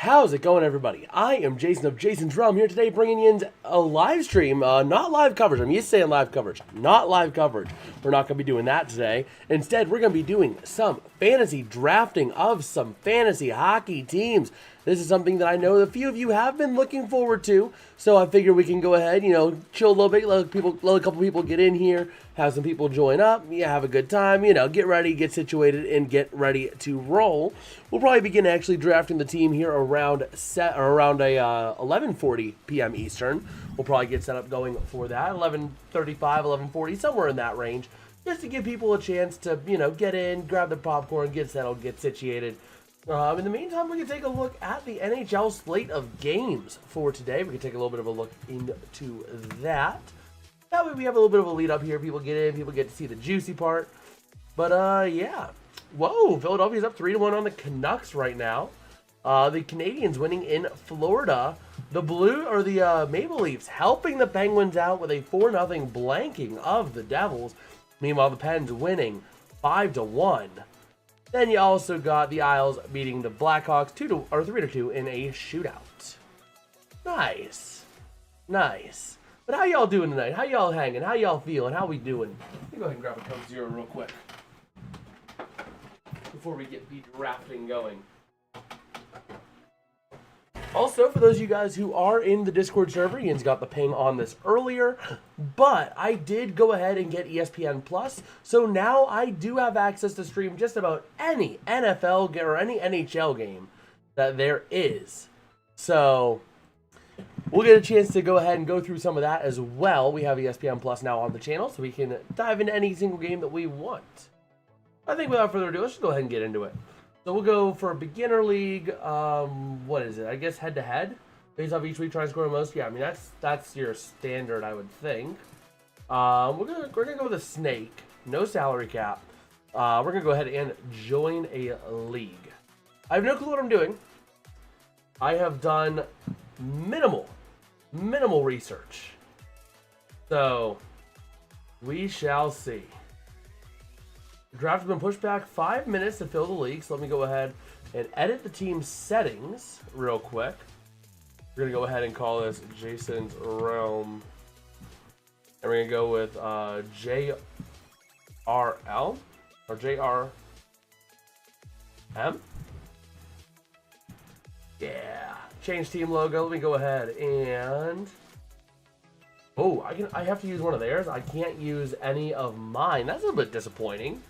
How's it going, everybody? I am Jason of JasonsRealm here today, bringing you in a live stream, not live coverage. I'm used to saying live coverage, not live coverage. We're not going to be doing that today. Instead, we're going to be doing some fantasy drafting of some fantasy hockey teams. This is something that I know a few of you have been looking forward to, so I figure we can go ahead, chill a little bit, let a couple people get in here, have some people join up, have a good time, get ready, get situated, and get ready to roll. We'll probably begin actually drafting the team here around 11:40 p.m. Eastern. We'll probably get set up going for that, 11:35, 11:40, somewhere in that range, just to give people a chance to, get in, grab the popcorn, get settled, get situated. In the meantime, we can take a look at the NHL slate of games for today. We can take a little bit of a look into that. That way we have a little bit of a lead up here. People get in, people get to see the juicy part. But, yeah. Whoa, Philadelphia's up 3-1 on the Canucks right now. The Canadiens winning in Florida. The Maple Leafs helping the Penguins out with a 4-0 blanking of the Devils. Meanwhile, the Pens winning 5-1. Then you also got the Isles beating the Blackhawks 3-2 in a shootout. Nice. Nice. But how y'all doing tonight? How y'all hanging? How y'all feeling? How we doing? Let me go ahead and grab a Coke Zero real quick before we get the drafting going. Also, for those of you guys who are in the Discord server, Ian's got the ping on this earlier, but I did go ahead and get ESPN Plus, so now I do have access to stream just about any NFL or any NHL game that there is. So we'll get a chance to go ahead and go through some of that as well. We have ESPN Plus now on the channel, so we can dive into any single game that we want. I think without further ado, let's just go ahead and get into it. So we'll go for a beginner league. What is it? I guess head-to-head. Based off each week, try and score the most. Yeah, I mean that's your standard, I would think. We're gonna go with a snake. No salary cap. We're gonna go ahead and join a league. I have no clue what I'm doing. I have done minimal research. So we shall see. The draft has been pushed back 5 minutes to fill the league, so let me go ahead and edit the team settings real quick. We're going to go ahead and call this Jason's Realm. And we're going to go with JRL or JRM. Yeah. Change team logo. Let me go ahead and... Oh, I have to use one of theirs. I can't use any of mine. That's a little bit disappointing.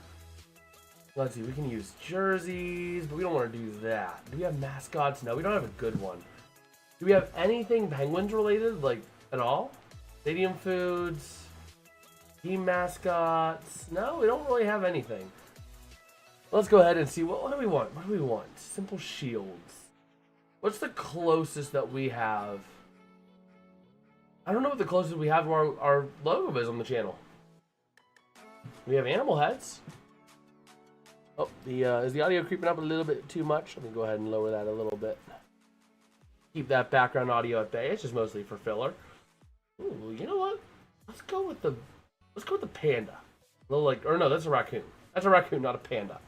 Let's see, we can use jerseys, but we don't want to do that. Do we have mascots? No, we don't have a good one. Do we have anything Penguins related, like, at all? Stadium foods, team mascots? No, we don't really have anything. Let's go ahead and see, what do we want? What do we want? Simple shields. What's the closest that we have? I don't know what the closest we have to our logo is on the channel. We have animal heads. Oh, is the audio creeping up a little bit too much? Let me go ahead and lower that a little bit. Keep that background audio at bay. It's just mostly for filler. Ooh, you know what? Let's go with the panda. A little like, or no, that's a raccoon. That's a raccoon, not a panda.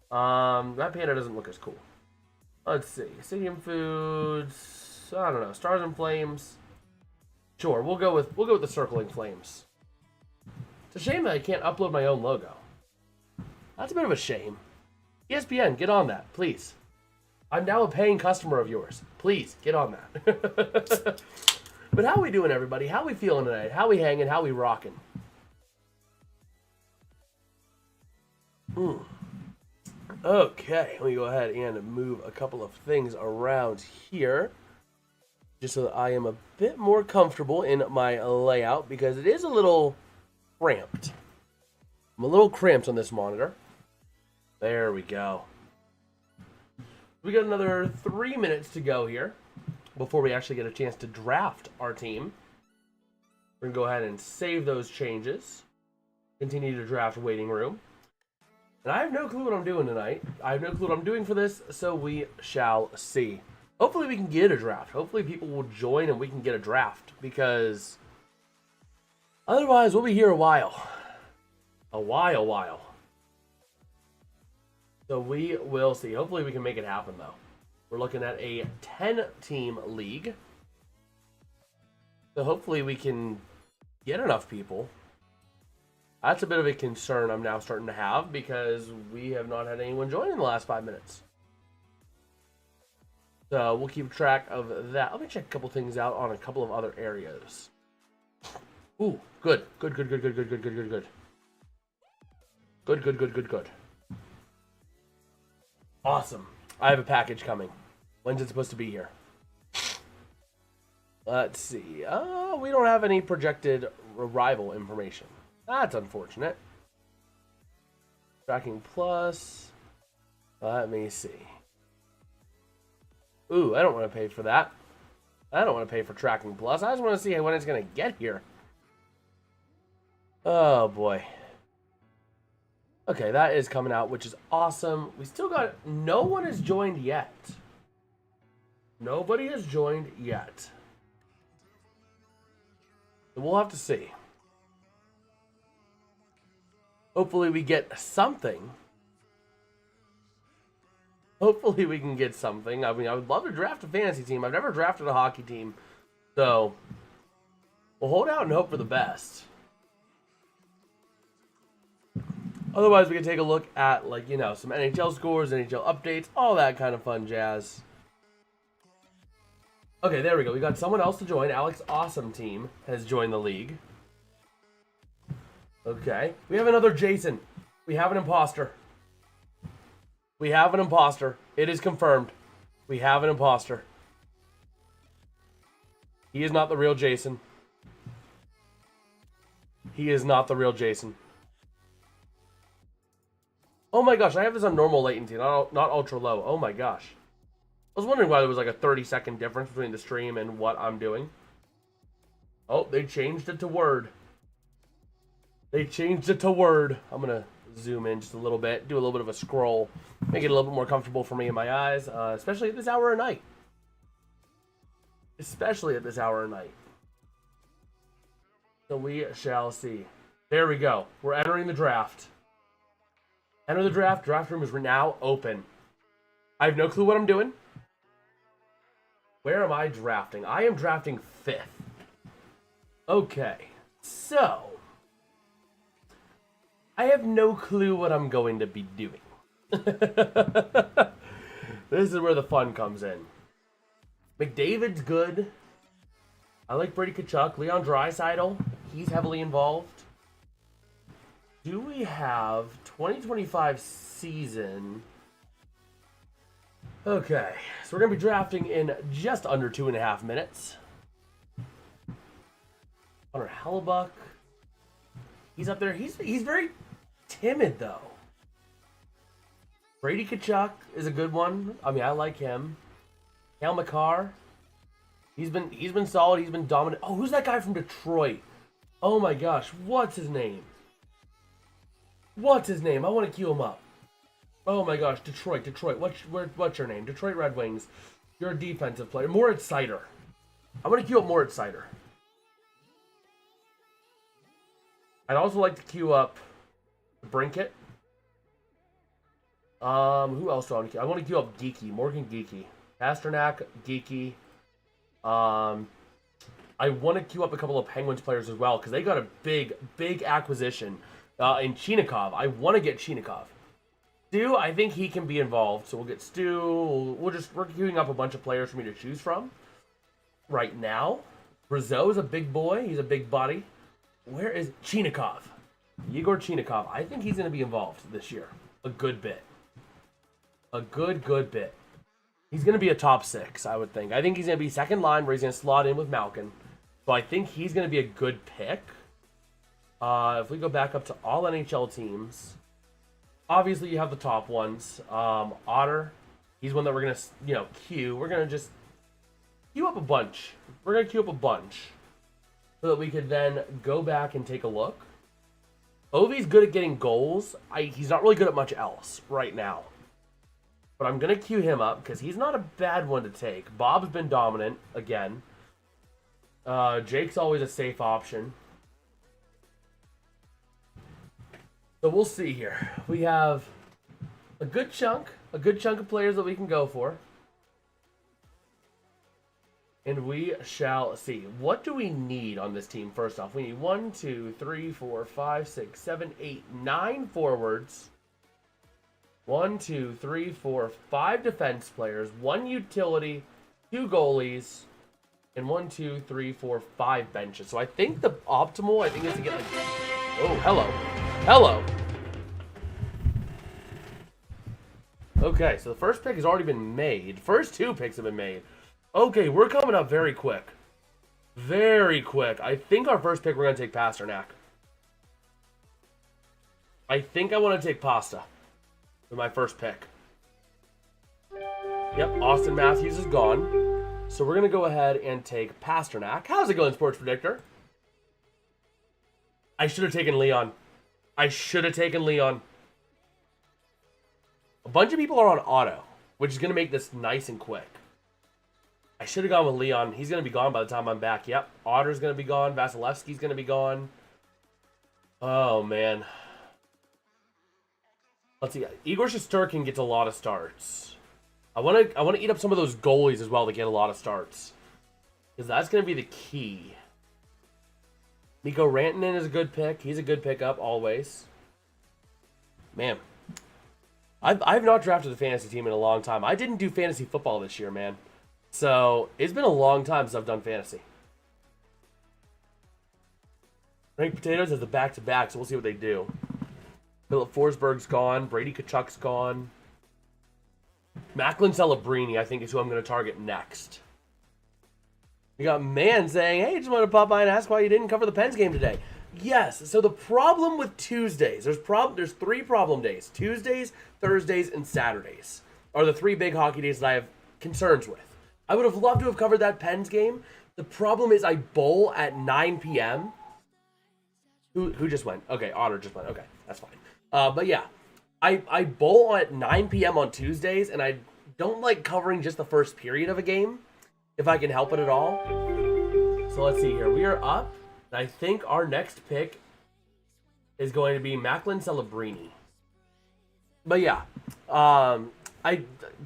That panda doesn't look as cool. Let's see. Stadium foods. I don't know. Stars and flames. Sure, we'll go with the circling flames. It's a shame that I can't upload my own logo. That's a bit of a shame. ESPN, get on that, please. I'm now a paying customer of yours. Please, get on that. But how we doing, everybody? How we feeling tonight? How we hanging? How we rocking? Okay, let me go ahead and move a couple of things around here, just so that I am a bit more comfortable in my layout, because it is a little cramped. I'm a little cramped on this monitor. There we go. We got another 3 minutes to go here before we actually get a chance to draft our team. We're going to go ahead and save those changes. Continue to draft waiting room. And I have no clue what I'm doing tonight. I have no clue what I'm doing for this, so we shall see. Hopefully we can get a draft. Hopefully people will join and we can get a draft, because otherwise we'll be here a while. A while. So we will see. Hopefully we can make it happen, though. We're looking at a 10-team league. So hopefully we can get enough people. That's a bit of a concern I'm now starting to have because we have not had anyone join in the last 5 minutes. So we'll keep track of that. Let me check a couple things out on a couple of other areas. Ooh, good. Good. Awesome. I have a package coming. When's it supposed to be here? Let's see. We don't have any projected arrival information. That's unfortunate. Tracking plus. Let me see. Ooh, I don't want to pay for that. I don't want to pay for tracking plus. I just want to see when it's going to get here. Oh, boy. Okay, that is coming out, which is awesome. We still got... No one has joined yet. Nobody has joined yet. We'll have to see. Hopefully we get something. Hopefully we can get something. I mean, I would love to draft a fantasy team. I've never drafted a hockey team. So, we'll hold out and hope for the best. Otherwise, we can take a look at, like, you know, some NHL scores, NHL updates, all that kind of fun jazz. Okay, there we go. We got someone else to join. Alex Awesome Team has joined the league. Okay. We have another Jason. We have an imposter. We have an imposter. It is confirmed. We have an imposter. He is not the real Jason. He is not the real Jason. Oh my gosh, I have this on normal latency, not ultra low. Oh my gosh. I was wondering why there was like a 30-second difference between the stream and what I'm doing. Oh, they changed it to Word. They changed it to Word. I'm going to zoom in just a little bit, do a little bit of a scroll, make it a little bit more comfortable for me in my eyes, especially at this hour of night. Especially at this hour of night. So we shall see. There we go. We're entering the draft. Enter the draft. Draft room is now open. I have no clue what I'm doing. Where am I drafting? I am drafting 5th. Okay. So, I have no clue what I'm going to be doing. This is where the fun comes in. McDavid's good. I like Brady Tkachuk. Leon Draisaitl. He's heavily involved. Do we have 2025 season? Okay, so we're going to be drafting in just under 2.5 minutes. Connor Hellebuck. He's up there. He's very timid, though. Brady Tkachuk is a good one. I mean, I like him. Cale Makar. He's been solid. He's been dominant. Oh, who's that guy from Detroit? Oh my gosh, what's his name? What's his name? I want to queue him up. Oh my gosh, Detroit. What's your name? Detroit Red Wings. You're a defensive player. Moritz Seider. I want to queue up Moritz Seider. I'd also like to queue up Brinket. Who else do I want to queue? I want to queue up Geeky. Morgan Geeky. Pasternak, Geeky. I want to queue up a couple of Penguins players as well because they got a big acquisition in Chinikov. I want to get Chinikov. Stu, I think he can be involved, so we'll get Stu. We're queuing up a bunch of players for me to choose from right now. Brazeau is a big boy. He's a big body. Where is Chinikov? Yegor Chinikov. I think he's going to be involved this year. A good bit. A good bit. He's going to be a top 6, I would think. I think he's going to be second line where he's going to slot in with Malkin. So I think he's going to be a good pick. If we go back up to all NHL teams, obviously you have the top ones. Otter, he's one that we're going to, queue. We're going to just queue up a bunch. We're going to queue up a bunch so that we could then go back and take a look. Ovi's good at getting goals. He's not really good at much else right now. But I'm going to queue him up because he's not a bad one to take. Bob's been dominant again. Jake's always a safe option. So we'll see here. We have a good chunk of players that we can go for. And we shall see. What do we need on this team? First off, we need 1, 2, 3, 4, 5, 6, 7, 8, 9 forwards. 1, 2, 3, 4, 5 defense players, 1 utility, 2 goalies, and 1, 2, 3, 4, 5 benches. So I think the optimal, is to get like, oh, hello. Okay, so the first pick has already been made. First 2 picks have been made. Okay, we're coming up very quick. Very quick. I think our first pick, we're going to take Pasternak. I think I want to take Pasta with my first pick. Yep, Austin Matthews is gone. So we're going to go ahead and take Pasternak. How's it going, Sports Predictor? I should have taken Leon. A bunch of people are on auto, which is going to make this nice and quick. I should have gone with Leon. He's going to be gone by the time I'm back. Yep, Otter's going to be gone. Vasilevsky's going to be gone. Oh, man. Let's see. Igor Shesterkin gets a lot of starts. I want to eat up some of those goalies as well to get a lot of starts, because that's going to be the key. Mikko Rantanen is a good pick. He's a good pickup always. Man, I've not drafted a fantasy team in a long time. I didn't do fantasy football this year, man. So it's been a long time since I've done fantasy. Frank Potatoes has the back-to-back, so we'll see what they do. Philip Forsberg's gone. Brady Tkachuk's gone. Macklin Celebrini, I think, is who I'm going to target next. We got Man saying, hey, just want to pop by and ask why you didn't cover the Pens game today. Yes, so the problem with Tuesdays, there's 3 problem days. Tuesdays, Thursdays, and Saturdays are the 3 big hockey days that I have concerns with. I would have loved to have covered that Pens game. The problem is I bowl at 9 p.m. Who just went? Okay, Otter just went. Okay, that's fine. But yeah, I bowl at 9 p.m. on Tuesdays, and I don't like covering just the first period of a game, if I can help it at all. So let's see here. We are up. I think our next pick is going to be Macklin Celebrini. But yeah,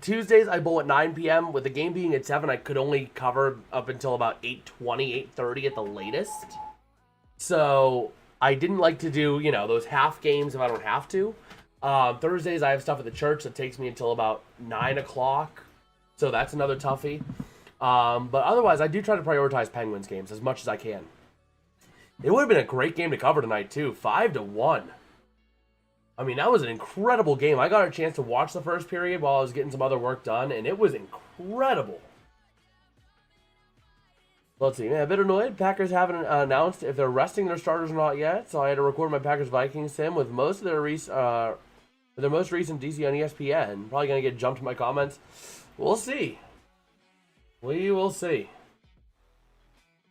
Tuesdays I bowl at 9 p.m. With the game being at 7, I could only cover up until about 8:20, 8:30 at the latest. So I didn't like to do, those half games if I don't have to. Thursdays I have stuff at the church that takes me until about 9 o'clock. So that's another toughie. But otherwise, I do try to prioritize Penguins games as much as I can. It would have been a great game to cover tonight, too. 5-1. I mean, that was an incredible game. I got a chance to watch the first period while I was getting some other work done, and it was incredible. Let's see. Man, a bit annoyed. Packers haven't announced if they're resting their starters or not yet, so I had to record my Packers-Vikings sim with most of their most recent DC on ESPN. Probably going to get jumped in my comments. We'll see. We will see.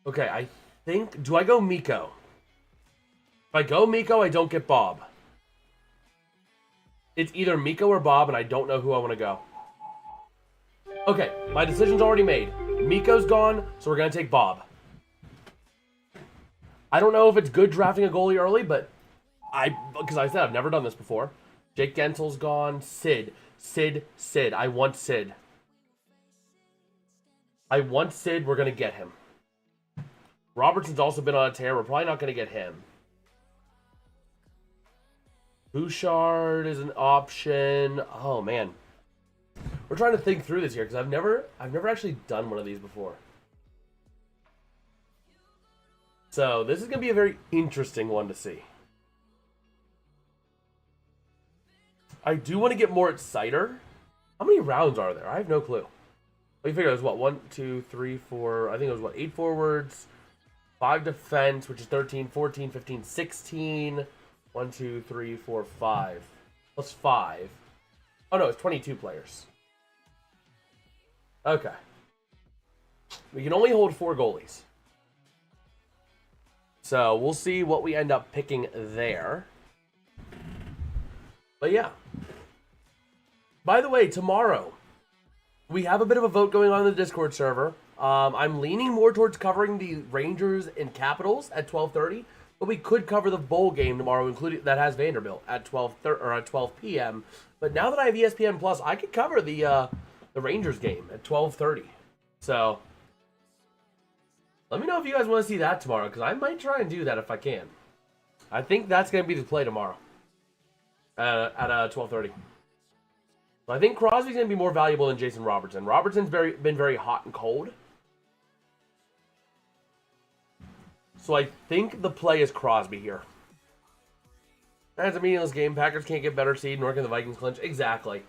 Okay, I think... Do I go Mikko? If I go Mikko, I don't get Bob. It's either Mikko or Bob, and I don't know who I want to go. Okay, my decision's already made. Mikko's gone, so we're going to take Bob. I don't know if it's good drafting a goalie early, but because I said I've never done this before. Jake Gensel's gone. Sid. I want Sid. We're going to get him. Robertson's also been on a tear. We're probably not going to get him. Bouchard is an option. Oh, man. We're trying to think through this here because I've never actually done one of these before. So this is going to be a very interesting one to see. I do want to get more at Cider. How many rounds are there? I have no clue. Let me figure it was what? 1, 2, 3, 4. I think it was what? 8 forwards, 5 defense, which is 13, 14, 15, 16. 1, 2, 3, 4, 5. Plus 5. Oh no, it's 22 players. Okay. We can only hold 4 goalies. So we'll see what we end up picking there. But yeah. By the way, tomorrow, we have a bit of a vote going on in the Discord server. I'm leaning more towards covering the Rangers and Capitals at 12:30. But we could cover the bowl game tomorrow, including that has Vanderbilt at 12 p.m. But now that I have ESPN Plus, I could cover the Rangers game at 12:30. So Let me know if you guys want to see that tomorrow, because I might try and do that if I can. I think that's going to be the play tomorrow at 12:30. I think Crosby's going to be more valuable than Jason Robertson. Robertson's been very hot and cold. So I think the play is Crosby here. That's a meaningless game. Packers can't get better seed, nor can the Vikings clinch. Exactly.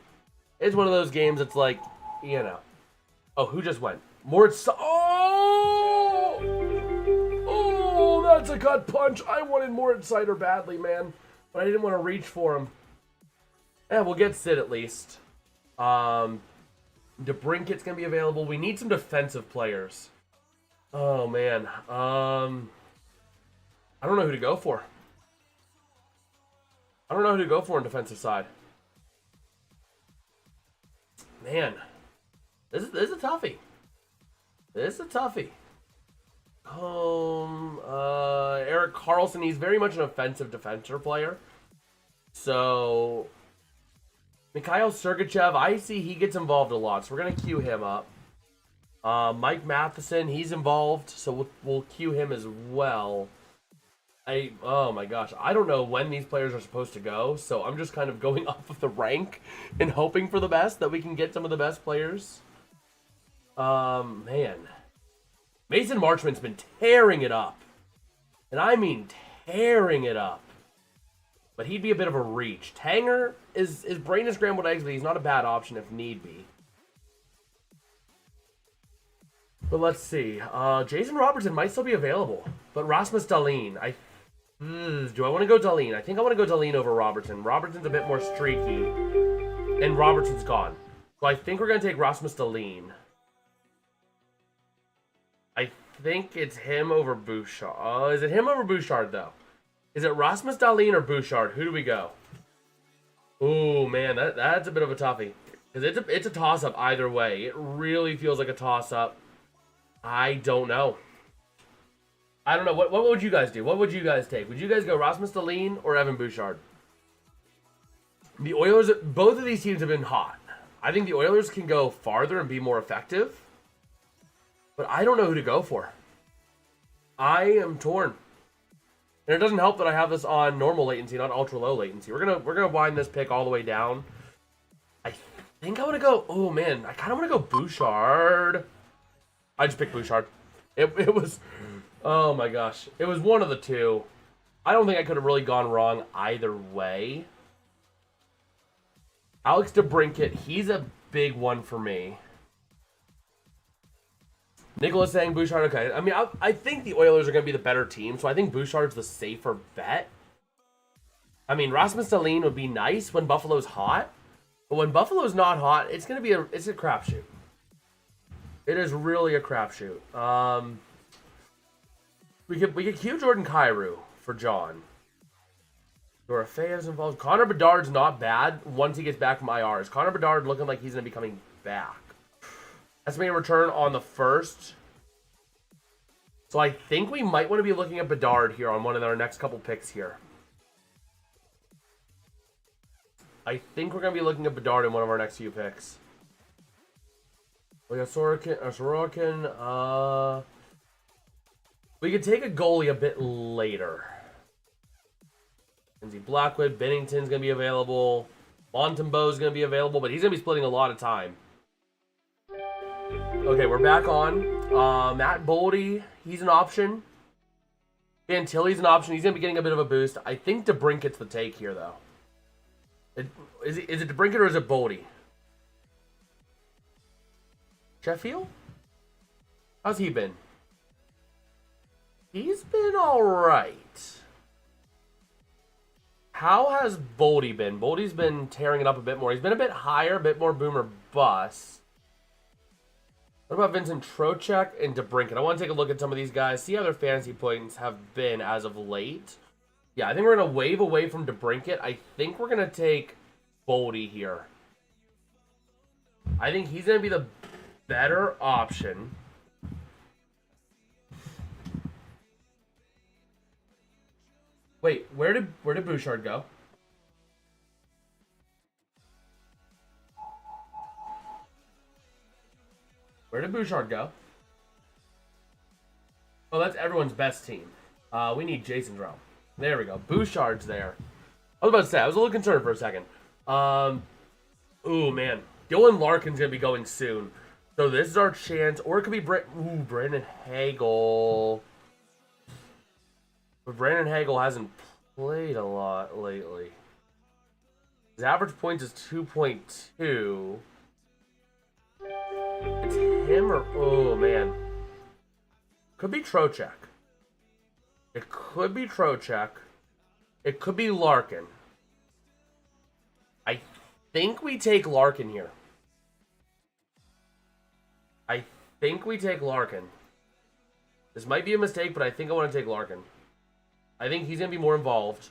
It's one of those games that's like, you know. Oh, who just went? Moritz. Oh! Oh, that's a gut punch. I wanted Moritz Sider badly, man. But I didn't want to reach for him. Yeah, we'll get Sid at least. DeBrinket's going to be available. We need some defensive players. Oh, man. I don't know who to go for. I don't know who to go for on defensive side. Man. This is a toughie. This is a toughie. Eric Carlson, he's very much an offensive defender player. So, Mikhail Sergachev, I see he gets involved a lot, so we're going to queue him up. Mike Matheson, he's involved, so we'll queue him as well. Oh my gosh, I don't know when these players are supposed to go, so I'm just kind of going off of the rank and hoping for the best, that we can get some of the best players. Man. Mason Marchman's been tearing it up. And I mean tearing it up. But he'd be a bit of a reach. Tanger, his brain is scrambled eggs, but he's not a bad option if need be. But let's see. Jason Robertson might still be available. But Rasmus Dahlin, do I want to go Dahlin? I think I want to go Dahlin over Robertson. Robertson's a bit more streaky. And Robertson's gone. So I think we're going to take Rasmus Dahlin. I think it's him over Bouchard. Is it him over Bouchard, though? Is it Rasmus Dahlin or Bouchard? Who do we go? Ooh, man, that's a bit of a toughie. Because it's a toss-up either way. It really feels like a toss-up. I don't know. I don't know. What would you guys do? What would you guys take? Would you guys go Rasmus Dahlin or Evan Bouchard? The Oilers, both of these teams have been hot. I think the Oilers can go farther and be more effective. But I don't know who to go for. I am torn. And it doesn't help that I have this on normal latency, not ultra low latency. We're gonna wind this pick all the way down. I think I want to go. Oh man, I kind of want to go Bouchard. I just picked Bouchard. It was. Oh my gosh, it was one of the two. I don't think I could have really gone wrong either way. Alex DeBrincat, he's a big one for me. Nicholas saying Bouchard, okay. I mean, I think the Oilers are going to be the better team, so I think Bouchard's the safer bet. I mean, Rasmus Dahlin would be nice when Buffalo's hot, but when Buffalo's not hot, it's going to be it's a crapshoot. It is really a crapshoot. We could queue Jordan Kyrou for John. Dorofeev's involved. Connor Bedard's not bad once he gets back from IR. Is Connor Bedard looking like he's going to be coming back? Estimated return on the 1st. So I think we might want to be looking at Bedard here on one of our next couple picks here. I think we're going to be looking at Bedard in one of our next few picks. We got Sorokin. We could take a goalie a bit later. Lindsey Blackwood, Bennington's going to be available. Montembeau's going to be available, but he's going to be splitting a lot of time. Okay, we're back on. Matt Boldy, he's an option. Dan Tilly's an option. He's going to be getting a bit of a boost. I think DeBrincat's the take here, though. Is it DeBrincat or is it Boldy? Sheffield? How's he been? He's been alright. How has Boldy been? Boldy's been tearing it up a bit more. He's been a bit higher, a bit more boomer bust. What about Vincent Trocheck and DeBrincat? I want to take a look at some of these guys, see how their fantasy points have been as of late. Yeah, I think we're going to wave away from DeBrincat. I think we're going to take Boldy here. I think he's going to be the better option. Wait, where did Bouchard go? Where did Bouchard go? Oh, that's everyone's best team. We need JasonsRealm. There we go. Bouchard's there. I was about to say, I was a little concerned for a second. Ooh, man. Dylan Larkin's going to be going soon. So this is our chance. Or it could be Brandon Hagel. But Brandon Hagel hasn't played a lot lately. His average points is 2.2. It's him or... Oh, man. Could be Trocheck. It could be Trocheck. It could be Larkin. I think we take Larkin here. I think we take Larkin. This might be a mistake, but I think I want to take Larkin. I think he's going to be more involved.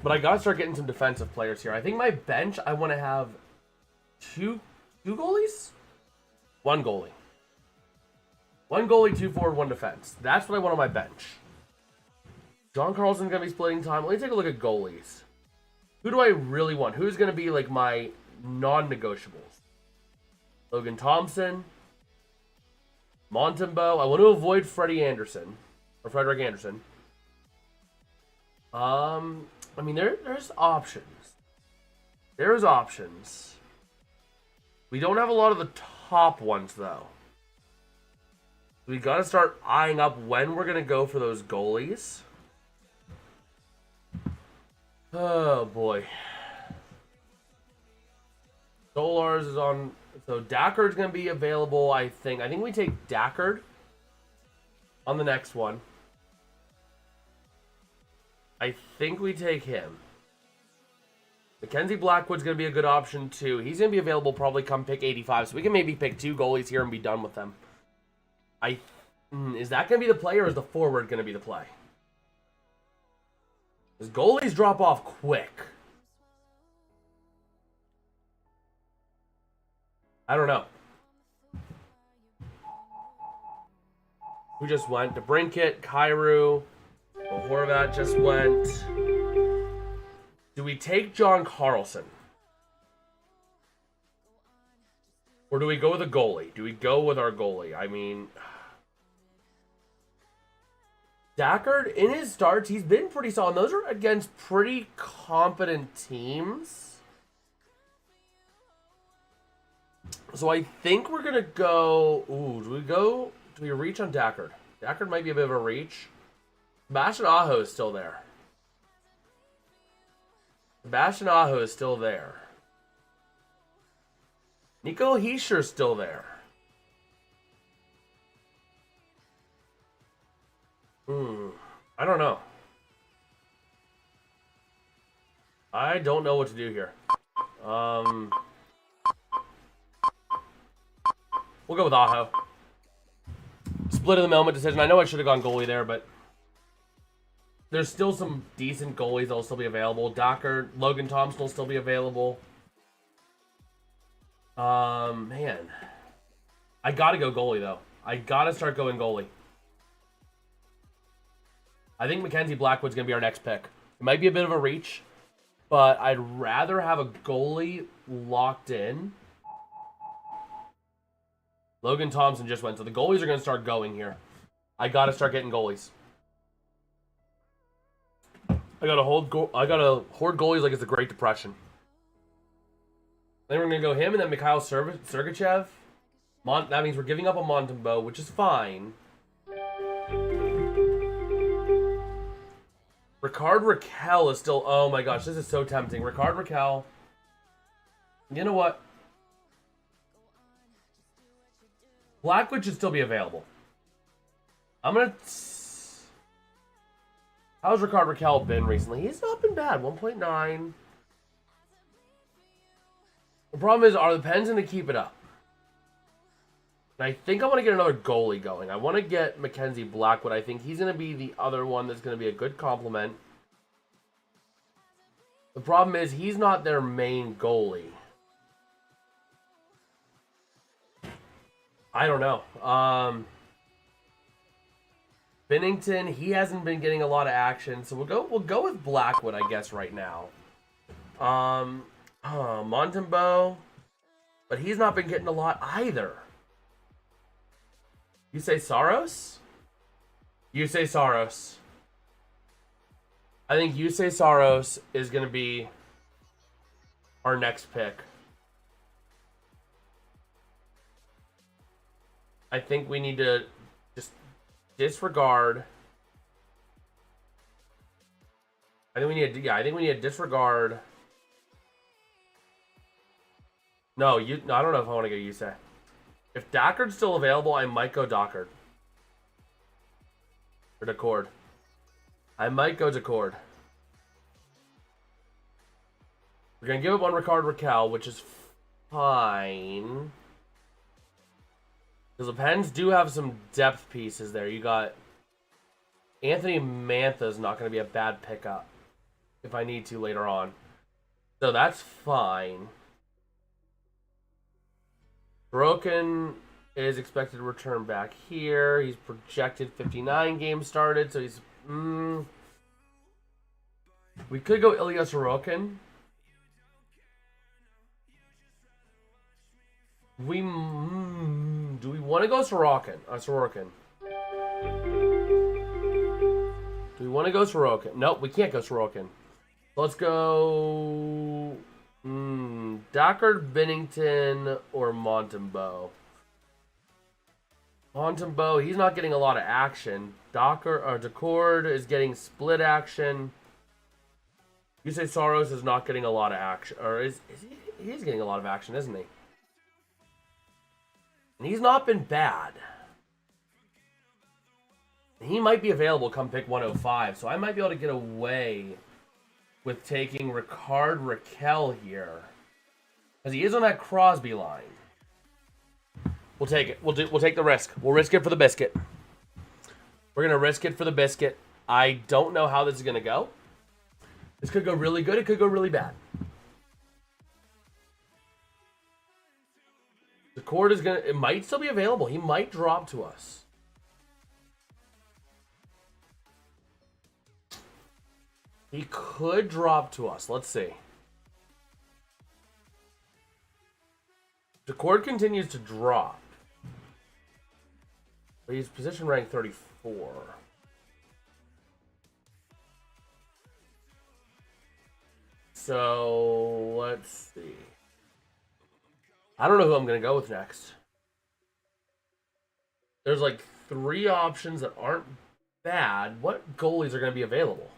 But I got to start getting some defensive players here. I think my bench, I want to have two goalies? One goalie. One goalie, 2 forward, 1 defense. That's what I want on my bench. John Carlson's going to be splitting time. Let me take a look at goalies. Who do I really want? Who's going to be like my non-negotiables? Logan Thompson. Montembeault. I want to avoid Freddie Anderson. Or Frederick Anderson. I mean, there's options. There's options. We don't have a lot of the top ones, though. We got to start eyeing up when we're going to go for those goalies. Oh, boy. Solars is on... So, Dackard's going to be available, I think. I think we take Dackard on the next one. I think we take him. Mackenzie Blackwood's going to be a good option, too. He's going to be available probably come pick 85. So, we can maybe pick 2 goalies here and be done with them. Is that going to be the play, or is the forward going to be the play? Because goalies drop off quick. I don't know. Who just went? DeBrincat, Kyrou, Horvat just went. Do we take John Carlson? Or do we go with a goalie? Do we go with our goalie? I mean... Dackard, in his starts, he's been pretty solid. Those are against pretty competent teams. So I think we're going to go... Ooh, do we reach on Dackard? Dackard might be a bit of a reach. Sebastian Aho is still there. Sebastian Aho is still there. Nico Heischer's still there. I don't know. I don't know what to do here. We'll go with Aho. Split of the moment decision. I know I should have gone goalie there, but there's still some decent goalies that will still be available. Dackard, Logan Thompson will still be available. Man. I gotta go goalie, though. I gotta start going goalie. I think Mackenzie Blackwood's going to be our next pick. It might be a bit of a reach, but I'd rather have a goalie locked in. Logan Thompson just went, so the goalies are going to start going here. I got to start getting goalies. I got to hoard goalies like it's the Great Depression. Then we're going to go him and then Mikhail Sergachev. That means we're giving up on Montembeault, which is fine. Ricard Raquel is still... Oh my gosh, this is so tempting. Ricard Raquel. You know what? Blackwood should still be available. I'm going to... How's Ricard Raquel been recently? He's not been bad. 1.9. The problem is, are the Pens going to keep it up? And I think I want to get another goalie going. I want to get Mackenzie Blackwood. I think he's going to be the other one that's going to be a good compliment. The problem is he's not their main goalie. I don't know. Binnington, he hasn't been getting a lot of action, so we'll go with Blackwood, I guess, right now. Montembeault, but he's not been getting a lot either. You say Saros? You say Saros. I think you say Saros is going to be our next pick. I think we need to just disregard. I think we need to disregard. No, I don't know if I want to go Yusei. If Dockard's still available, I might go Dockard. Or Decord. I might go Decord. We're going to give up one Ricard Raquel, which is fine. Because the Pens do have some depth pieces there. You got Anthony Mantha's not going to be a bad pickup if I need to later on. So that's fine. Broken is expected to return back here. He's projected 59 games started, so he's... We could go Ilya Sorokin. Do we want to go Sorokin? Sorokin. Do we want to go Sorokin? Nope, we can't go Sorokin. Let's go... Dockard, Bennington, or Montembeau. Montembeau, he's not getting a lot of action. Decord is getting split action. You say Saros is not getting a lot of action. Or is he? He's getting a lot of action, isn't he? And he's not been bad. He might be available come pick 105, so I might be able to get away with taking Ricard Raquel here. Because he is on that Crosby line. We'll take it. We'll take the risk. We'll risk it for the biscuit. We're going to risk it for the biscuit. I don't know how this is going to go. This could go really good. It could go really bad. The court is going to... It might still be available. He might drop to us. He could drop to us. Let's see. The cord continues to drop. But he's position rank 34. So, let's see. I don't know who I'm going to go with next. There's like 3 options that aren't bad. What goalies are going to be available?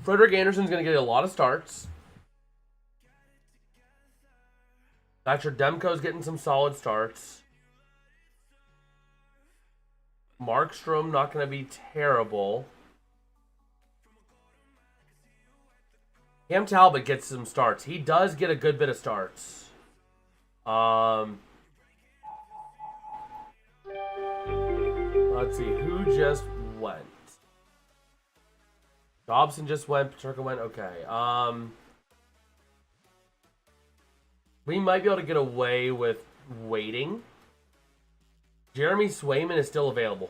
Frederick Anderson's going to get a lot of starts. Thatcher Demko's getting some solid starts. Markstrom not going to be terrible. Cam Talbot gets some starts. He does get a good bit of starts. Let's see, who just went? Dobson just went. Paterka went. Okay. We might be able to get away with waiting. Jeremy Swayman is still available.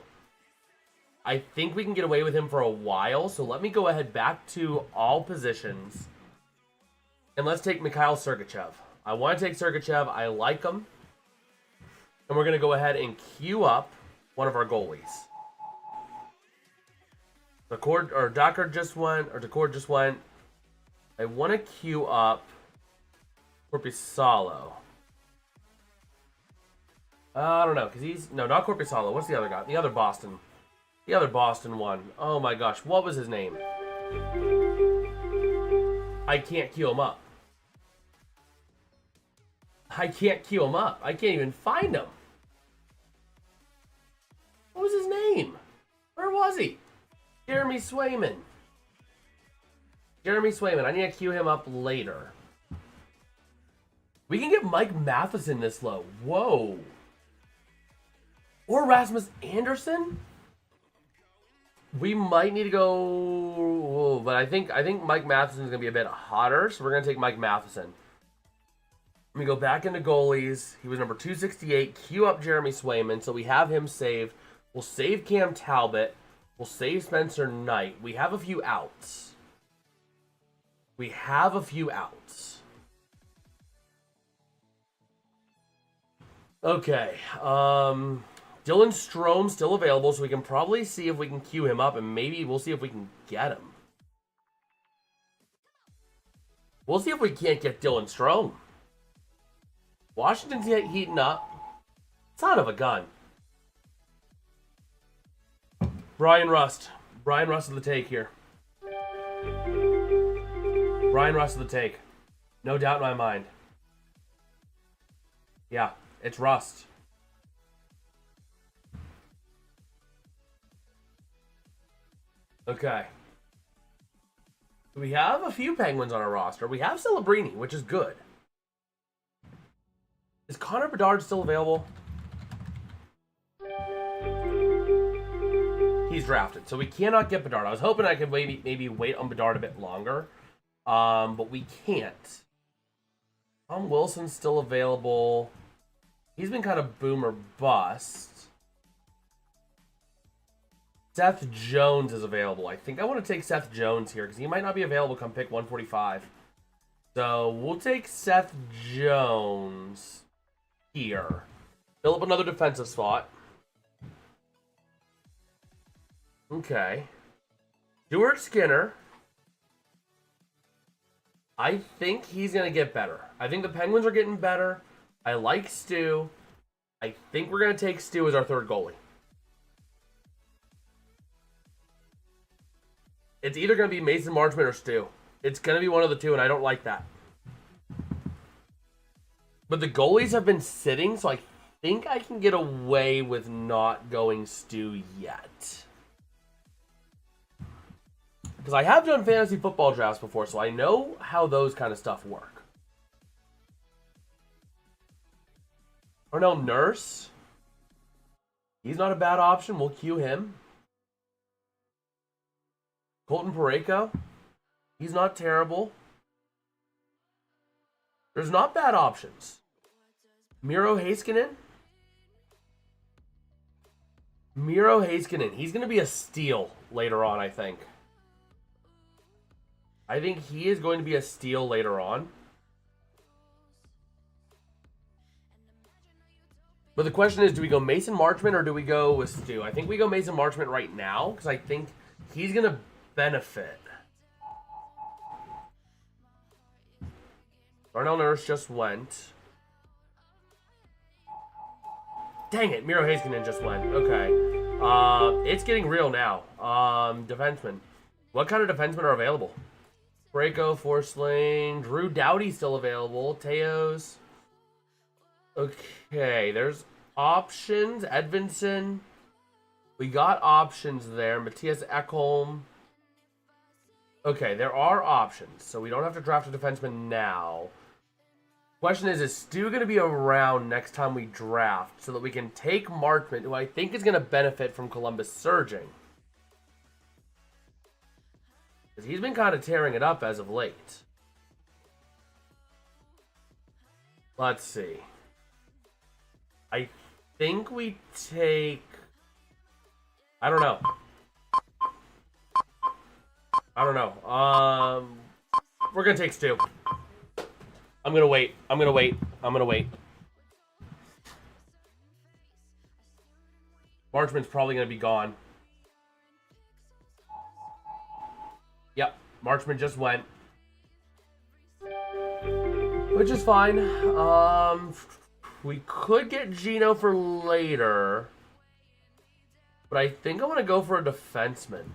I think we can get away with him for a while. So let me go ahead back to all positions. And let's take Mikhail Sergachev. I want to take Sergachev. I like him. And we're going to go ahead and queue up one of our goalies. Dockard just went, or Decord just went. I want to queue up Corpusalo. I don't know, because he's... No, not Corpusalo. What's the other guy? The other Boston. The other Boston one. Oh my gosh, what was his name? I can't queue him up. I can't queue him up. I can't even find him. What was his name? Where was he? Jeremy Swayman. Jeremy Swayman. I need to queue him up later. We can get Mike Matheson this low. Whoa. Or Rasmus Anderson? We might need to go... But I think Mike Matheson is going to be a bit hotter, so we're going to take Mike Matheson. Let me go back into goalies. He was number 268. Queue up Jeremy Swayman, so we have him saved. We'll save Cam Talbot. We'll save Spencer Knight. We have a few outs. We have a few outs. Okay. Dylan Strome's still available, so we can probably see if we can queue him up, and maybe we'll see if we can get him. We'll see if we can't get Dylan Strome. Washington's heating up. Son of a gun. Brian Rust. Brian Rust of the take here. Brian Rust of the take. No doubt in my mind. Yeah, it's Rust. Okay. We have a few Penguins on our roster. We have Celebrini, which is good. Is Connor Bedard still available? He's drafted, so we cannot get Bedard. I was hoping I could maybe wait on Bedard a bit longer, but we can't. Tom Wilson's still available. He's been kind of boom or bust. Seth Jones is available. I think I want to take Seth Jones here because he might not be available come pick 145. So we'll take Seth Jones here. Fill up another defensive spot. Okay. Stuart Skinner. I think he's going to get better. I think the Penguins are getting better. I like Stu. I think we're going to take Stu as our third goalie. It's either going to be Mason Marchment or Stu. It's going to be one of the two, and I don't like that. But the goalies have been sitting, so I think I can get away with not going Stu yet. Because I have done fantasy football drafts before, so I know how those kind of stuff work. Arnell Nurse. He's not a bad option. We'll queue him. Colton Parayko. He's not terrible. There's not bad options. Miro Heiskanen. Miro Heiskanen. He's going to be a steal later on, I think. I think he is going to be a steal later on. But the question is, do we go Mason Marchment or do we go with Stu? I think we go Mason Marchment right now because I think he's going to benefit. Arnell Nurse just went. Dang it, Miro Heiskanen just went. Okay. It's getting real now. Defenseman. What kind of defensemen are available? Braco, Forsling, Drew Doughty still available. Teos. Okay, there's options. Edvinson. We got options there. Matthias Ekholm. Okay, there are options, so we don't have to draft a defenseman now. Question is Stu going to be around next time we draft so that we can take Marchment, who I think is going to benefit from Columbus surging? Because he's been kind of tearing it up as of late. Let's see. I think we take... I don't know. We're going to take Stu. I'm going to wait. Marchment's probably going to be gone. Yep, Marchment just went. Which is fine. We could get Gino for later. But I think I want to go for a defenseman.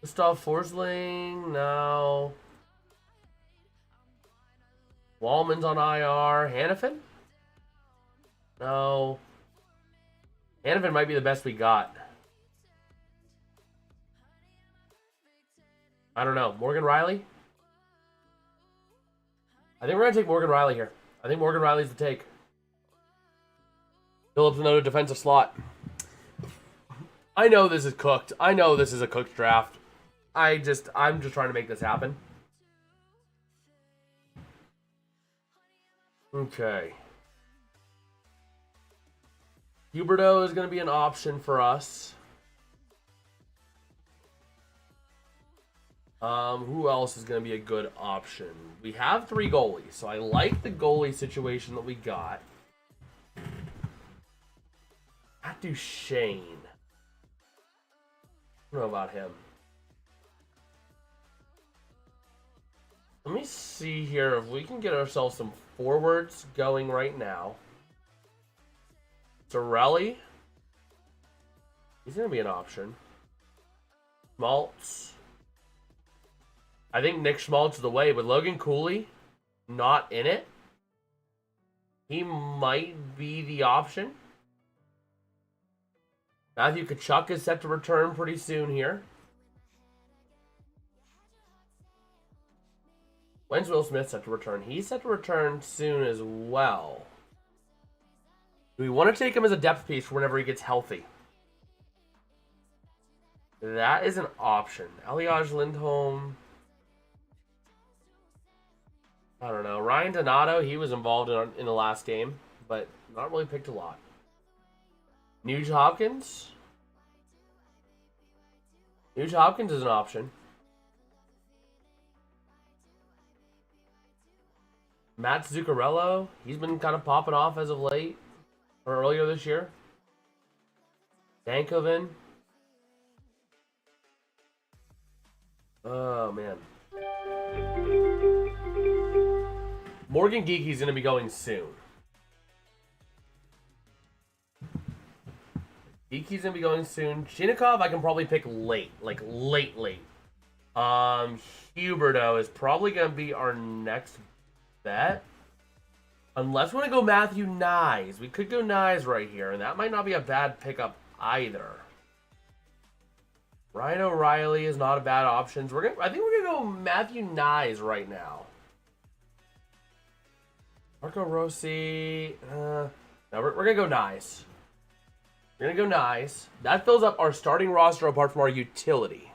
Gustav Forsling, no. Wallman's on IR. Hannafin? No. Hannafin might be the best we got. I don't know. Morgan Riley? I think we're going to take Morgan Riley here. I think Morgan Riley's the take. Phillips another defensive slot. I know this is cooked. I know this is a cooked draft. I'm just trying to make this happen. Okay. Huberdeau is going to be an option for us. Who else is going to be a good option? We have 3 goalies, so I like the goalie situation that we got. Matt Duchene. I don't know about him. Let me see here if we can get ourselves some forwards going right now. Sorelli. He's going to be an option. Schmaltz. I think Nick Schmaltz is the way, but Logan Cooley, not in it. He might be the option. Matthew Tkachuk is set to return pretty soon here. When's Will Smith set to return? He's set to return soon as well. Do we want to take him as a depth piece for whenever he gets healthy? That is an option. Elias Lindholm. I don't know. Ryan Donato, he was involved in the last game, but not really picked a lot. Nuge Hopkins. Nuge Hopkins is an option. Matt Zuccarello, he's been kind of popping off as of late, or earlier this year. Dankovin. Oh, man. Morgan Geeky's going to be going soon. Geeky's going to be going soon. Chinikov, I can probably pick late. Like, late. Huberto is probably going to be our next bet. Unless we want to go Matthew Nyes. We could go Nyes right here, and that might not be a bad pickup either. Ryan O'Reilly is not a bad option. I think we're going to go Matthew Nyes right now. Marco Rossi. No, we're going to go Nyes. We're going to go Nyes. That fills up our starting roster apart from our utility.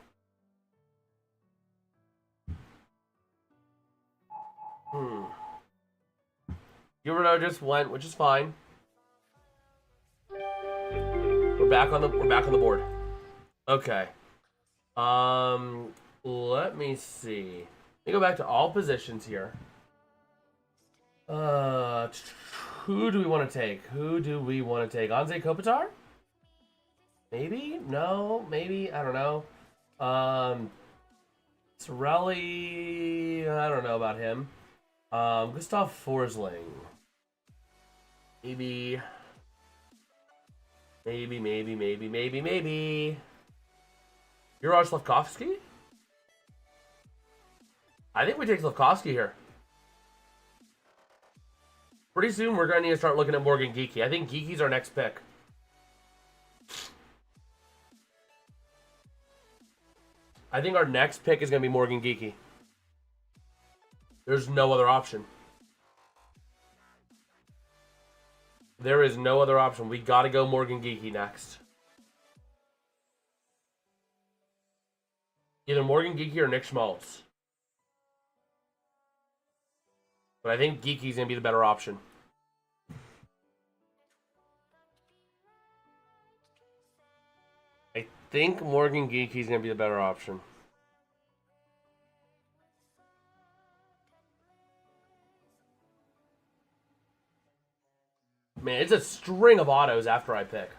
Huberto just went, which is fine. We're back on the board. Okay. Let me see. Let me go back to all positions here. Who do we want to take? Anze Kopitar? Maybe? No, maybe. I don't know. Sorelli, I don't know about him. Gustav Forsling. Maybe. Juraj Slavkovsky? I think we take Slavkovsky here. Pretty soon we're going to need to start looking at Morgan Geeky. I think Geeky's our next pick. I think our next pick is going to be Morgan Geeky. There's no other option. There is no other option. We got to go Morgan Geeky next. Either Morgan Geeky or Nick Schmaltz. But I think Geeky's going to be the better option. I think Morgan Geeky's going to be the better option. Man, it's a string of autos after I pick.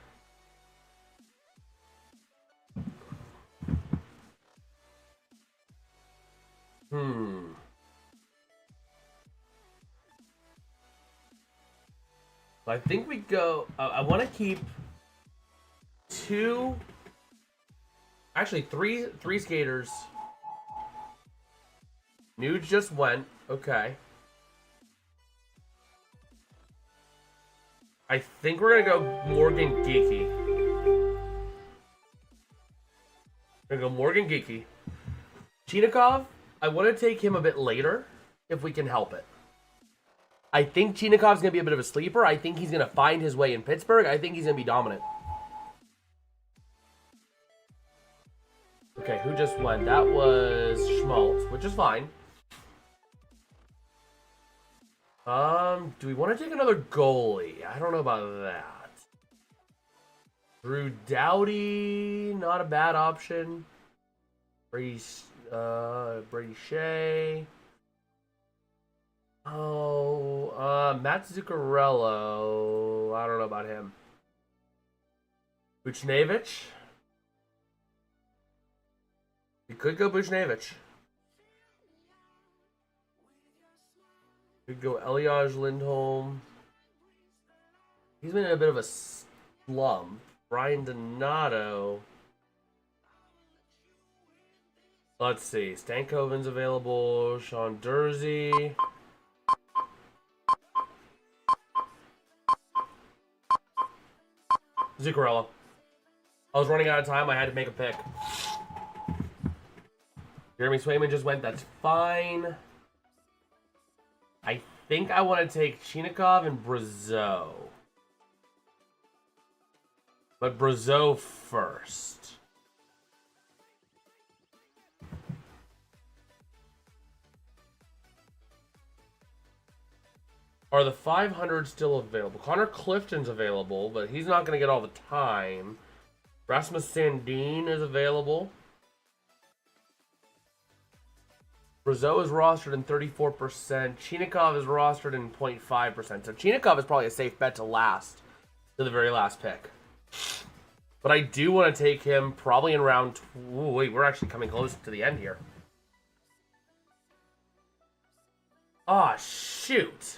I think we go... I want to keep two... Actually, three skaters. Nuge just went. Okay. I think we're going to go Morgan Geeky. We're going to go Morgan Geeky. Chinikov, I want to take him a bit later, if we can help it. I think Chinikov's going to be a bit of a sleeper. I think he's going to find his way in Pittsburgh. I think he's going to be dominant. Okay, who just went? That was Schmaltz, which is fine. Do we want to take another goalie? I don't know about that. Drew Doughty, not a bad option. Brady Shea. Matt Zuccarello. I don't know about him. Buchnevich. You could go Buchnevich. Could go Elias Lindholm. He's been in a bit of a slump. Brian Donato. Let's see. Stankoven's available. Sean Dursey. Zuccarello. I was running out of time. I had to make a pick. Jeremy Swayman just went. That's fine. I think I want to take Chinikov and Brazeau. But Brazeau first. Are the 500 still available? Connor Clifton's available, but he's not going to get all the time. Rasmus Sandin is available. Brazeau is rostered in 34%. Chinikov is rostered in 0.5%. So Chinikov is probably a safe bet to last to the very last pick. But I do want to take him probably in round... Ooh, wait, we're actually coming close to the end here. Ah, shoot.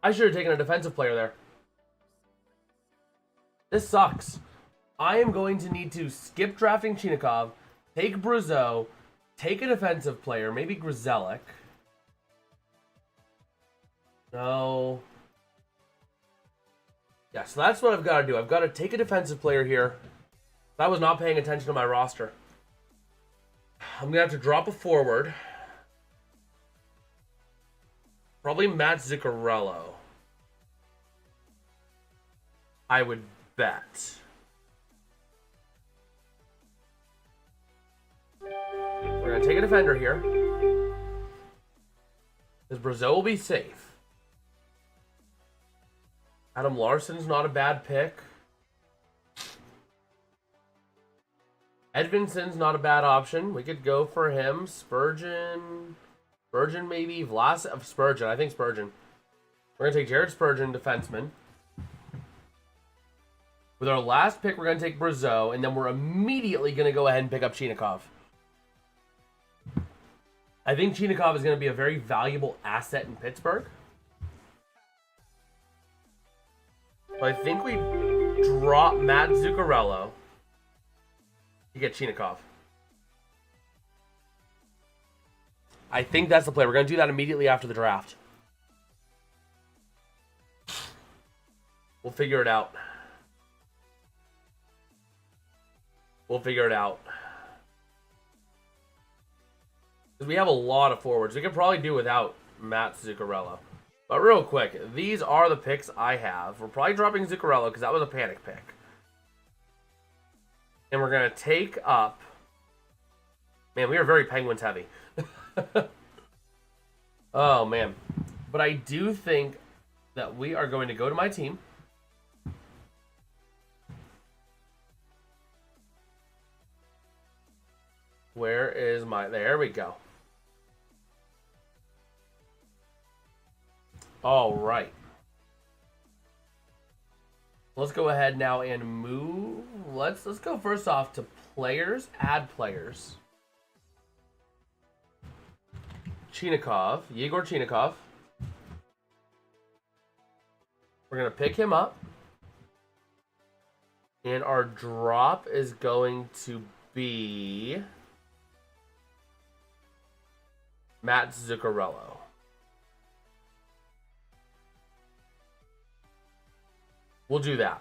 I should have taken a defensive player there. This sucks. I am going to need to skip drafting Chinikov, take Brazeau, take a defensive player, maybe Grzelcyk. No. Yeah, so that's what I've got to do. I've got to take a defensive player here. I was not paying attention to my roster. I'm going to have to drop a forward. Probably Matt Zuccarello. I would bet. We're going to take a defender here. Because Brazeau will be safe. Adam Larsson's not a bad pick. Edvinson's not a bad option. We could go for him. Spurgeon maybe. Spurgeon. I think Spurgeon. We're going to take Jared Spurgeon, defenseman. With our last pick, we're going to take Brazeau, and then we're immediately going to go ahead and pick up Chinikov. I think Chinikov is going to be a very valuable asset in Pittsburgh. So I think we drop Matt Zuccarello to get Chinikov. I think that's the play. We're going to do that immediately after the draft. We'll figure it out. We'll figure it out. Because we have a lot of forwards. We could probably do without Matt Zuccarello. But real quick, these are the picks I have. We're probably dropping Zuccarello because that was a panic pick. And we're going to take up... Man, we are very Penguins heavy. Oh, man. But I do think that we are going to go to my team. Where is my... There we go. All right. Let's go ahead now and move. Let's go first off to players. Add players. Chinikov. Yegor Chinikov. We're going to pick him up. And our drop is going to be Matt Zuccarello. We'll do that.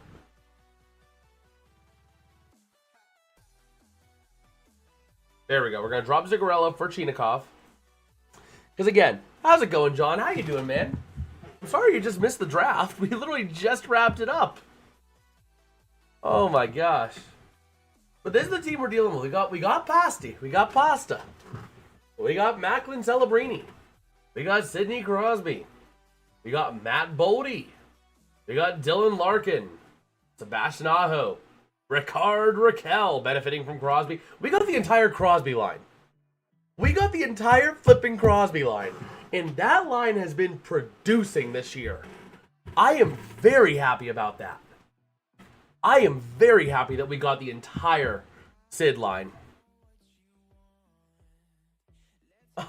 There we go. We're going to drop Zuccarello for Chinikov. Because again, how's it going, John? How you doing, man? I'm sorry you just missed the draft. We literally just wrapped it up. Oh my gosh. But this is the team we're dealing with. We got Pasti. We got Pasta. We got Macklin Celebrini. We got Sidney Crosby. We got Matt Bodie. We got Dylan Larkin. Sebastian Aho. Ricard Raquel benefiting from Crosby. We got the entire Crosby line. We got the entire flipping Crosby line. And that line has been producing this year. I am very happy about that. I am very happy that we got the entire Sid line.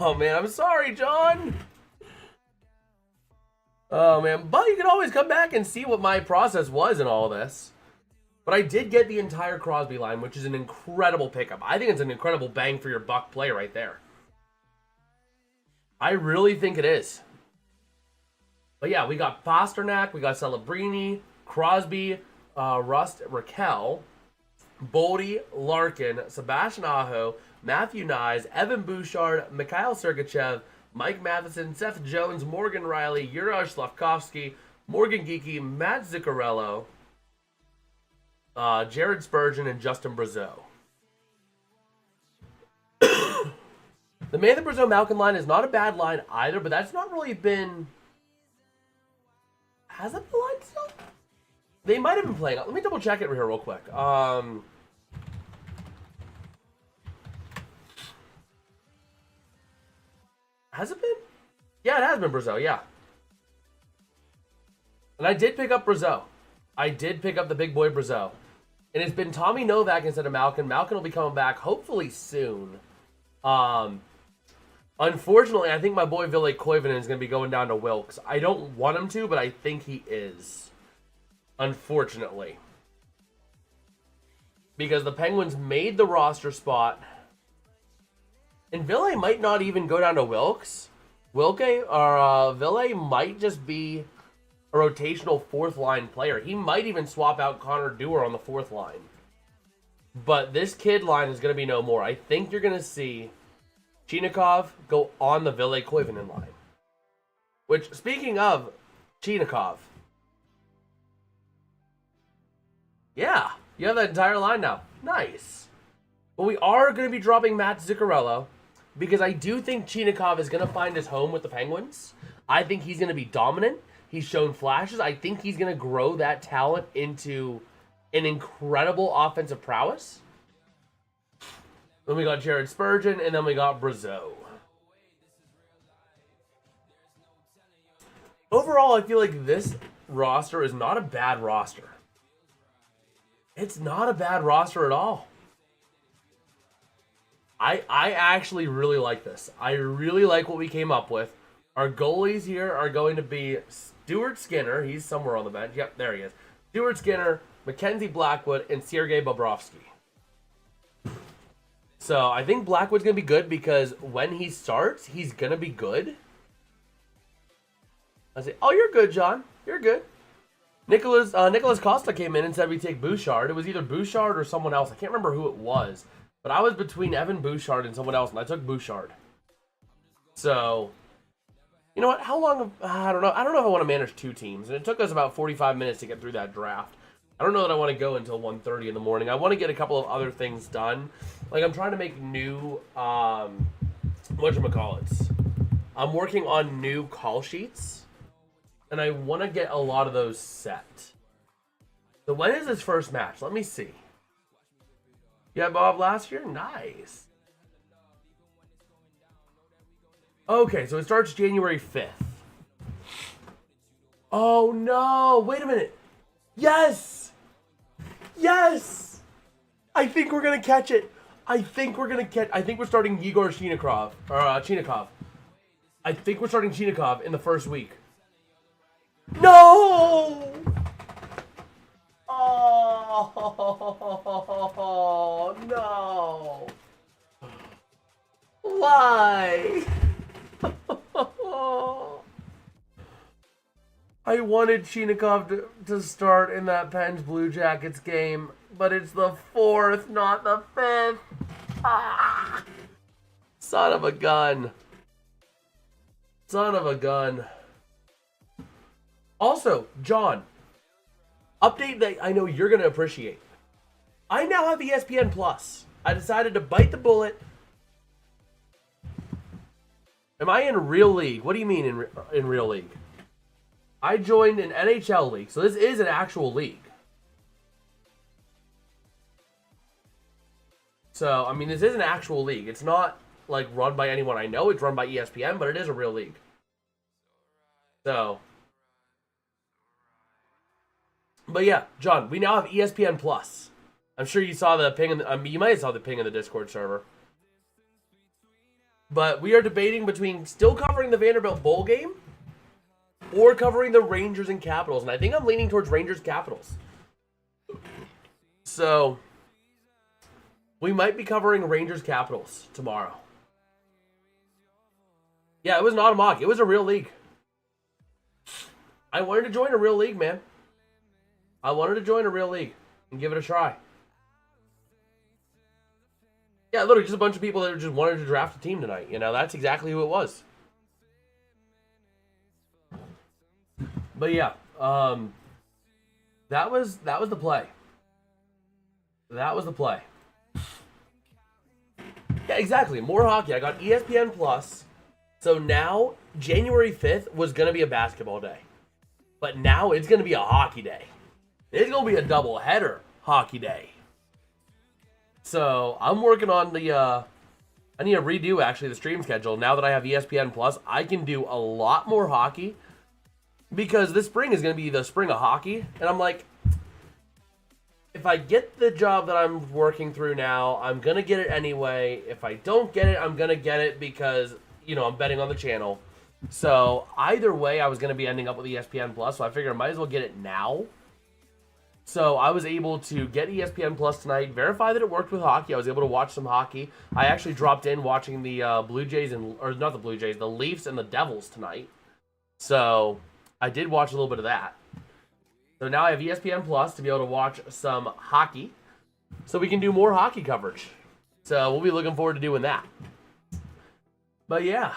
Oh man, I'm sorry, John. Oh man, but you can always come back and see what my process was in all this. But I did get the entire Crosby line, which is an incredible pickup. I think it's an incredible bang for your buck play right there. I really think it is. But yeah, we got Pasternak, we got Celebrini, Crosby, Rust, Raquel, Boldy, Larkin, Sebastian Aho, Matthew Nyes, Evan Bouchard, Mikhail Sergachev, Mike Matheson, Seth Jones, Morgan Riley, Juraj Slavkovsky, Morgan Geeky, Matt Zuccarello, Jared Spurgeon, and Justin Brazeau. The Nathan Brazeau-Malkin line is not a bad line either, but that's not really been... Has it been line still? They might have been playing. Let me double check it here real quick. Has it been? Yeah, it has been Brazeau, yeah. And I did pick up Brazeau. I did pick up the big boy Brazeau. And it's been Tommy Novak instead of Malkin. Malkin will be coming back hopefully soon. Unfortunately, I think my boy Ville Koivunen is going to be going down to Wilkes. I don't want him to, but I think he is. Unfortunately. Because the Penguins made the roster spot. And Ville might not even go down to Wilkes. Ville might just be a rotational fourth line player. He might even swap out Connor Dewar on the fourth line. But this kid line is going to be no more. I think you're going to see Chinakhov go on the Ville Koivunen line. Which, speaking of Chinakhov, yeah, you have that entire line now. Nice. But we are going to be dropping Matt Zuccarello because I do think Chinakhov is going to find his home with the Penguins. I think he's going to be dominant. He's shown flashes. I think he's going to grow that talent into an incredible offensive prowess. Then we got Jared Spurgeon, and then we got Brazeau. Overall, I feel like this roster is not a bad roster. It's not a bad roster at all. I actually really like this. I really like what we came up with. Our goalies here are going to be Stuart Skinner. He's somewhere on the bench. Yep, there he is. Stuart Skinner, Mackenzie Blackwood, and Sergei Bobrovsky. So I think Blackwood's going to be good because when he starts, he's going to be good. I say, oh, you're good, John. You're good. Nicholas Costa came in and said we take Bouchard. It was either Bouchard or someone else. I can't remember who it was. But I was between Evan Bouchard and someone else, and I took Bouchard. So, you know what? How long? I don't know. I don't know if I want to manage two teams. And it took us about 45 minutes to get through that draft. I don't know that I want to go until 1:30 in the morning. I want to get a couple of other things done. Like, I'm trying to make new, whatchamacallits. I'm working on new call sheets. And I want to get a lot of those set. So when is his first match? Let me see. Yeah, Bob, last year? Nice. Okay, so it starts January 5th. Oh, no. Wait a minute. Yes. Yes. I think we're going to catch it. I think we're starting Yegor Chinakhov. Chinakhov. I think we're starting Chinakhov in the first week. No! Oh, no. Why? I wanted Chinakhov to start in that Pens Blue Jackets game, but it's the 4th, not the 5th. Ah! Son of a gun. Son of a gun. Also, John, update that I know you're going to appreciate. I now have ESPN Plus. I decided to bite the bullet. Am I in Real League? What do you mean in Real League? I joined an NHL league, so this is an actual league. So, I mean, this is an actual league. It's not, like, run by anyone I know. It's run by ESPN, but it is a real league. So, but yeah, John, we now have ESPN Plus. I'm sure you saw the ping. You might have saw the ping in the Discord server. But we are debating between still covering the Vanderbilt Bowl game or covering the Rangers and Capitals. And I think I'm leaning towards Rangers Capitals. So, we might be covering Rangers Capitals tomorrow. Yeah, it was not a mock. It was a real league. I wanted to join a real league, man. I wanted to join a real league and give it a try. Yeah, literally just a bunch of people that just wanted to draft a team tonight. You know, that's exactly who it was. But yeah, that was the play. That was the play. Yeah, exactly. More hockey. I got ESPN Plus. So now, January 5th was going to be a basketball day. But now it's going to be a hockey day. It's going to be a doubleheader hockey day. So, I'm working on the, I need to redo, actually, the stream schedule. Now that I have ESPN Plus, I can do a lot more hockey. Because this spring is going to be the spring of hockey. And I'm like, if I get the job that I'm working through now, I'm going to get it anyway. If I don't get it, I'm going to get it because, you know, I'm betting on the channel. So, either way, I was going to be ending up with ESPN Plus. So, I figured I might as well get it now. So I was able to get ESPN Plus tonight, verify that it worked with hockey. I was able to watch some hockey. I actually dropped in watching the Blue Jays or not the Blue Jays, the Leafs and the Devils tonight. So I did watch a little bit of that. So now I have ESPN Plus to be able to watch some hockey, so we can do more hockey coverage. So we'll be looking forward to doing that. But yeah,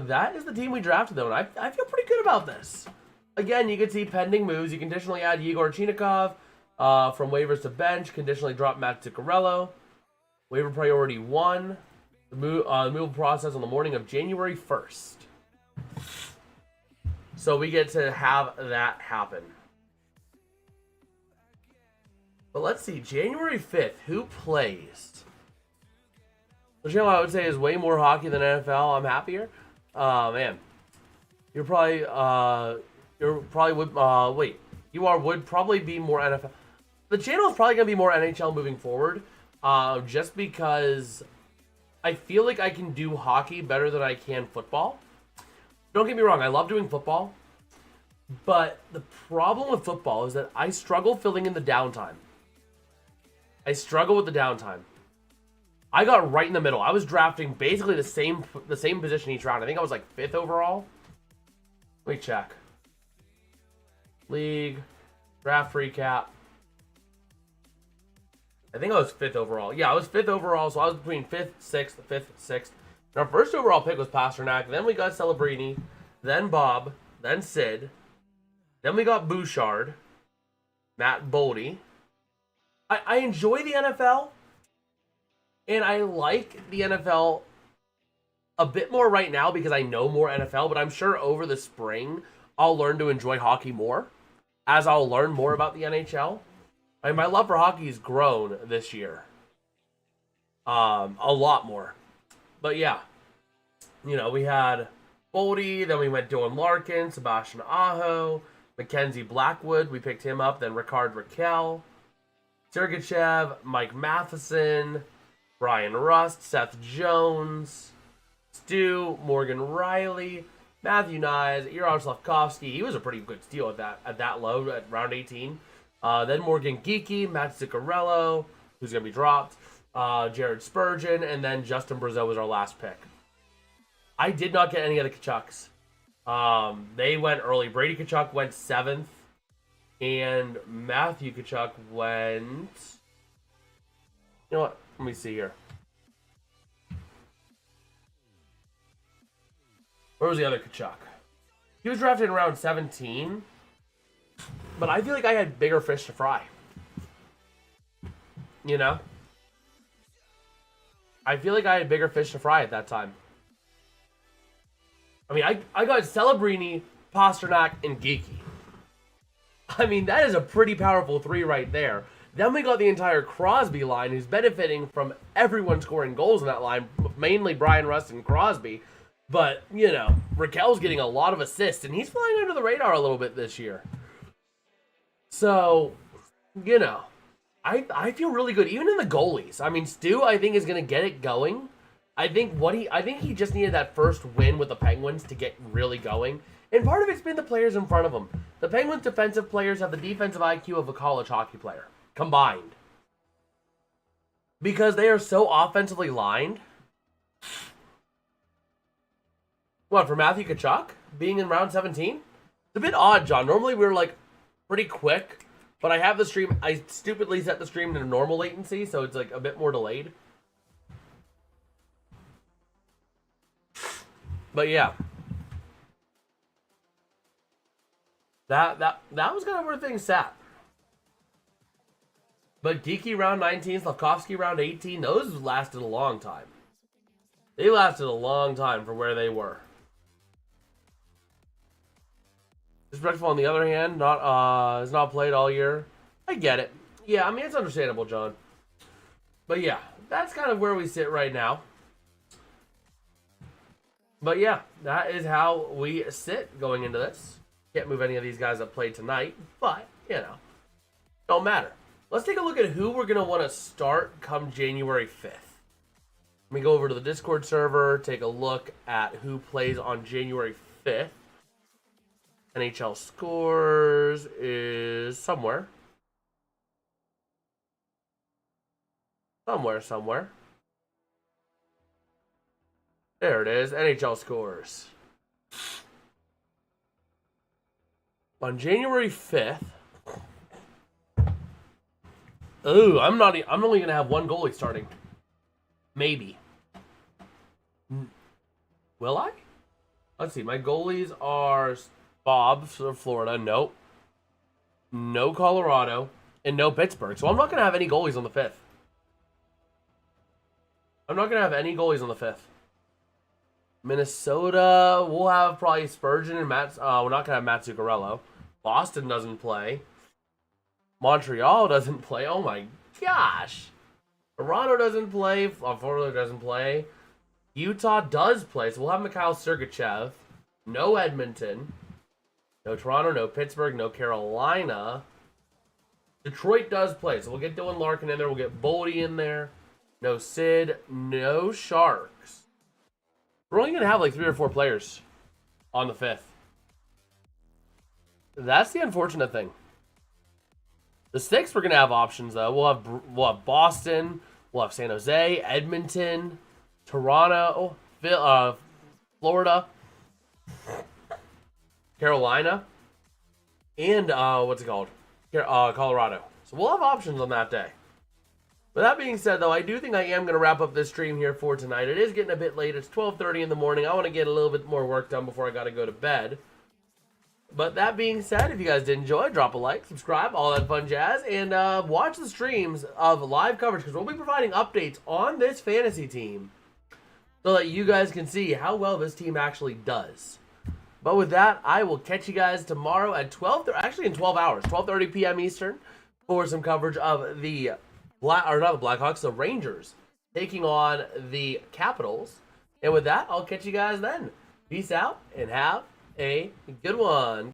that is the team we drafted though, and I feel pretty good about this. Again, you can see pending moves. You conditionally add Yegor Chinikov from waivers to bench. Conditionally drop Matt Zuccarello. Waiver priority 1. The move process on the morning of January 1st. So we get to have that happen. But let's see. January 5th. Who plays? The channel I would say is way more hockey than NFL. I'm happier. Man. You're probably... would probably be more NFL. The channel is probably going to be more NHL moving forward, just because I feel like I can do hockey better than I can football. Don't get me wrong, I love doing football, but the problem with football is that I struggle filling in the downtime. I struggle with the downtime. I got right in the middle. I was drafting basically the same position each round. I think I was like 5th overall. Let me check. League, draft recap. I think I was 5th overall. Yeah, I was 5th overall, so I was between 5th, 6th, 5th, 6th. And our first overall pick was Pasternak. Then we got Celebrini. Then Bob. Then Sid. Then we got Bouchard. Matt Boldy. I enjoy the NFL. And I like the NFL a bit more right now because I know more NFL. But I'm sure over the spring, I'll learn to enjoy hockey more, as I'll learn more about the NHL. I mean, my love for hockey has grown this year. A lot more. But yeah, you know, we had Boldy, then we went Dylan Larkin, Sebastian Aho, Mackenzie Blackwood, we picked him up, then Ricard Raquel, Sergachev, Mike Matheson, Brian Rust, Seth Jones, Stu, Morgan Riley, Matthew Nyes, Yaroslav Slavkovsky. He was a pretty good steal at that low, at round 18. Then Morgan Geeky, Matt Zuccarello, who's going to be dropped, Jared Spurgeon, and then Justin Brazeau was our last pick. I did not get any of the Kachucks. They went early. Brady Kachuk went 7th, and Matthew Kachuk went... You know what? Let me see here. Where was the other Kachuk? He was drafted in round 17. But I feel like I had bigger fish to fry. You know? I feel like I had bigger fish to fry at that time. I mean, I got Celebrini, Pasternak, and Geeky. I mean, that is a pretty powerful 3 right there. Then we got the entire Crosby line, who's benefiting from everyone scoring goals in that line, mainly Brian Rust and Crosby. But, you know, Raquel's getting a lot of assists, and he's flying under the radar a little bit this year. So, you know, I feel really good, even in the goalies. I mean, Stu, I think, is going to get it going. I think he just needed that first win with the Penguins to get really going. And part of it's been the players in front of him. The Penguins' defensive players have the defensive IQ of a college hockey player, combined. Because they are so offensively lined. What, for Matthew Tkachuk being in round 17? It's a bit odd, John. Normally we're like pretty quick, but I have the stream. I stupidly set the stream to normal latency, so it's like a bit more delayed. But yeah, that was kind of where things sat. But Geeky round 19, Slavkovsky round 18, those lasted a long time. They lasted a long time for where they were. Disrespectful, on the other hand, has not played all year. I get it. Yeah, I mean, it's understandable, John. But yeah, that's kind of where we sit right now. But yeah, that is how we sit going into this. Can't move any of these guys that played tonight, but, you know, don't matter. Let's take a look at who we're going to want to start come January 5th. Let me go over to the Discord server, take a look at who plays on January 5th. NHL scores is somewhere. Somewhere. There it is, NHL scores. On January 5th. Ooh, I'm only going to have one goalie starting. Maybe. Will I? Let's see, my goalies are Bob for Florida, nope. No Colorado, and no Pittsburgh. So I'm not going to have any goalies on the 5th. I'm not going to have any goalies on the 5th. Minnesota, we'll have probably Spurgeon and Matt. We're not going to have Matt Zuccarello. Boston doesn't play. Montreal doesn't play. Oh my gosh. Toronto doesn't play. Florida doesn't play. Utah does play. So we'll have Mikhail Sergachev. No Edmonton. No Toronto. No Pittsburgh. No Carolina. Detroit does play. So we'll get Dylan Larkin in there. We'll get Boldy in there. No Sid. No Sharks. We're only going to have like 3 or 4 players on the 5th. That's the unfortunate thing. The 6th, we're going to have options, though. We'll have Boston. We'll have San Jose, Edmonton, Toronto, Florida, Carolina, and what's it called? Colorado. So we'll have options on that day. With that being said, though, I do think I am going to wrap up this stream here for tonight. It is getting a bit late. It's 12:30 in the morning. I want to get a little bit more work done before I got to go to bed. But that being said, if you guys did enjoy, drop a like, subscribe, all that fun jazz, and watch the streams of live coverage, because we'll be providing updates on this fantasy team so that you guys can see how well this team actually does. But with that, I will catch you guys tomorrow at 12, actually in 12 hours, 12:30 p.m. Eastern, for some coverage of the Blackhawks, the Rangers, taking on the Capitals. And with that, I'll catch you guys then. Peace out, and have a good one.